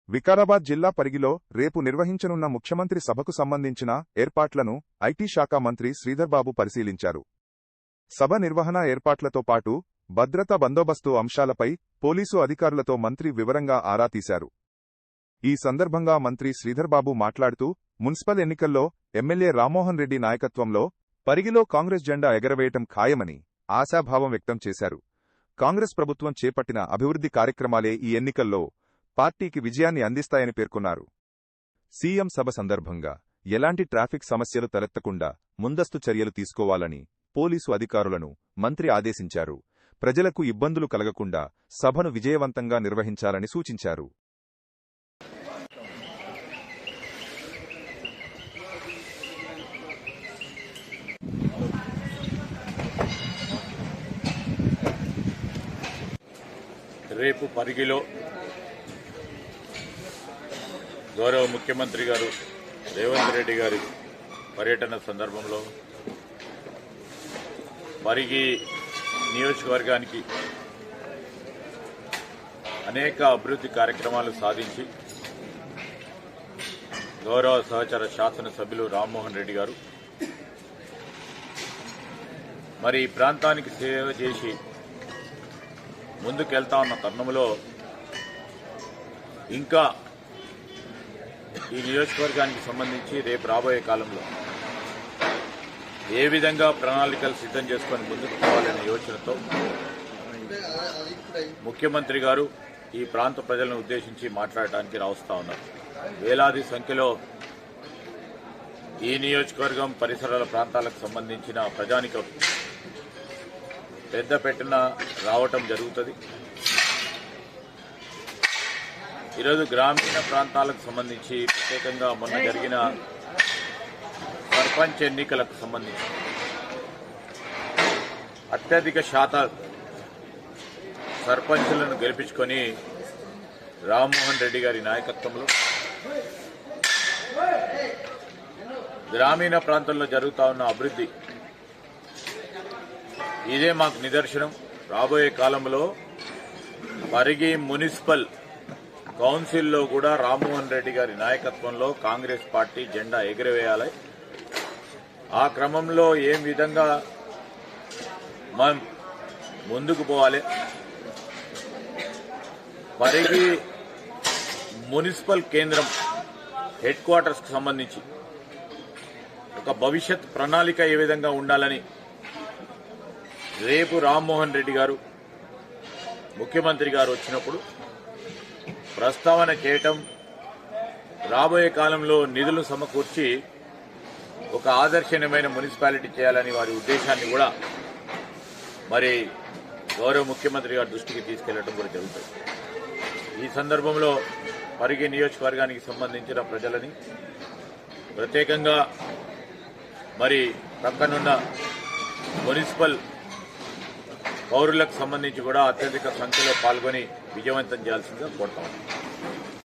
వికారాబాద్ జిల్లా పరిగిలో రేపు నిర్వహించనున్న ముఖ్యమంత్రి సభకు సంబంధించిన ఏర్పాట్లను ఐటీ శాఖ మంత్రి శ్రీధర్బాబు పరిశీలించారు. సభ నిర్వహణ ఏర్పాట్లతో పాటు భద్రతా బందోబస్తు అంశాలపై పోలీసు అధికారులతో మంత్రి వివరంగా ఆరా తీశారు. ఈ సందర్భంగా మంత్రి శ్రీధర్బాబు మాట్లాడుతూ మున్సిపల్ ఎన్నికల్లో ఎమ్మెల్యే రామ్మోహన్ రెడ్డి నాయకత్వంలో పరిగిలో కాంగ్రెస్ జెండా ఎగరవేయటం ఖాయమని ఆశాభావం వ్యక్తం చేశారు. కాంగ్రెస్ ప్రభుత్వం చేపట్టిన అభివృద్ధి కార్యక్రమాలే ఈ ఎన్నికల్లో పార్టీకి విజయాన్ని అందిస్తాయని పేర్కొన్నారు. సీఎం సభ సందర్భంగా ఎలాంటి ట్రాఫిక్ సమస్యలు తలెత్తకుండా ముందస్తు చర్యలు తీసుకోవాలని పోలీసు అధికారులను మంత్రి ఆదేశించారు. ప్రజలకు ఇబ్బందులు కలగకుండా సభను విజయవంతంగా నిర్వహించాలని సూచించారు. రేపు పరిగిలో గౌరవ ముఖ్యమంత్రి గారు రేవంత్ రెడ్డి గారి పర్యటన సందర్భంలో పరిగి నియోజకవర్గానికి అనేక అభివృద్ధి కార్యక్రమాలు సాధించి గౌరవ సహచర శాసనసభ్యులు రామ్మోహన్ రెడ్డి గారు మరి ఈ ప్రాంతానికి సేవ చేసి ముందుకెళ్తా ఉన్న తరుణంలో ఇంకా ఈ నియోజకవర్గానికి సంబంధించి రేపు రాబోయే కాలంలో ఏ విధంగా ప్రణాళికలు సిద్ధం చేసుకుని ముందుకు పోవాలనే యోచనతో ముఖ్యమంత్రి గారు ఈ ప్రాంత ప్రజలను ఉద్దేశించి మాట్లాడటానికి రావస్తా ఉన్నారు. వేలాది సంఖ్యలో ఈ నియోజకవర్గం పరిసరాల ప్రాంతాలకు సంబంధించిన ప్రజానికం పెద్ద పెట్టిన రావటం జరుగుతుంది. ఈరోజు గ్రామీణ ప్రాంతాలకు సంబంధించి ప్రత్యేకంగా మొన్న జరిగిన సర్పంచ్ ఎన్నికలకు సంబంధించి అత్యధిక శాతం సర్పంచులను గెలిపించుకొని రామ్మోహన్ రెడ్డి గారి నాయకత్వంలో గ్రామీణ ప్రాంతాల్లో జరుగుతూ ఉన్న అభివృద్ధి ఇదే మాకు నిదర్శనం. రాబోయే కాలంలో పరిగి మున్సిపల్ కౌన్సిల్లో కూడా రామ్మోహన్ రెడ్డి గారి నాయకత్వంలో కాంగ్రెస్ పార్టీ జెండా ఎగురవేయాలి. ఆ క్రమంలో ఏం విధంగా మనం ముందుకు పోవాలి, పరిగి మున్సిపల్ కేంద్రం హెడ్ క్వార్టర్స్కి సంబంధించి ఒక భవిష్యత్ ప్రణాళిక ఏ విధంగా ఉండాలని రేపు రామ్మోహన్ రెడ్డి గారు ముఖ్యమంత్రి గారు వచ్చినప్పుడు ప్రస్తావన చేయటం, రాబోయే కాలంలో నిధులు సమకూర్చి ఒక ఆదర్శనీయమైన మున్సిపాలిటీ చేయాలని వారి ఉద్దేశాన్ని కూడా మరి గౌరవ ముఖ్యమంత్రి గారి దృష్టికి తీసుకెళ్లడం కూడా జరుగుతుంది. ఈ సందర్భంలో పరిగి నియోజకవర్గానికి సంబంధించిన ప్రజలని ప్రత్యేకంగా మరి పక్కనున్న మున్సిపల్ పౌరులకు సంబంధించి కూడా అత్యధిక సంఖ్యలో పాల్గొని విజయవంతం చేయాల్సిందిగా కోరుతాం.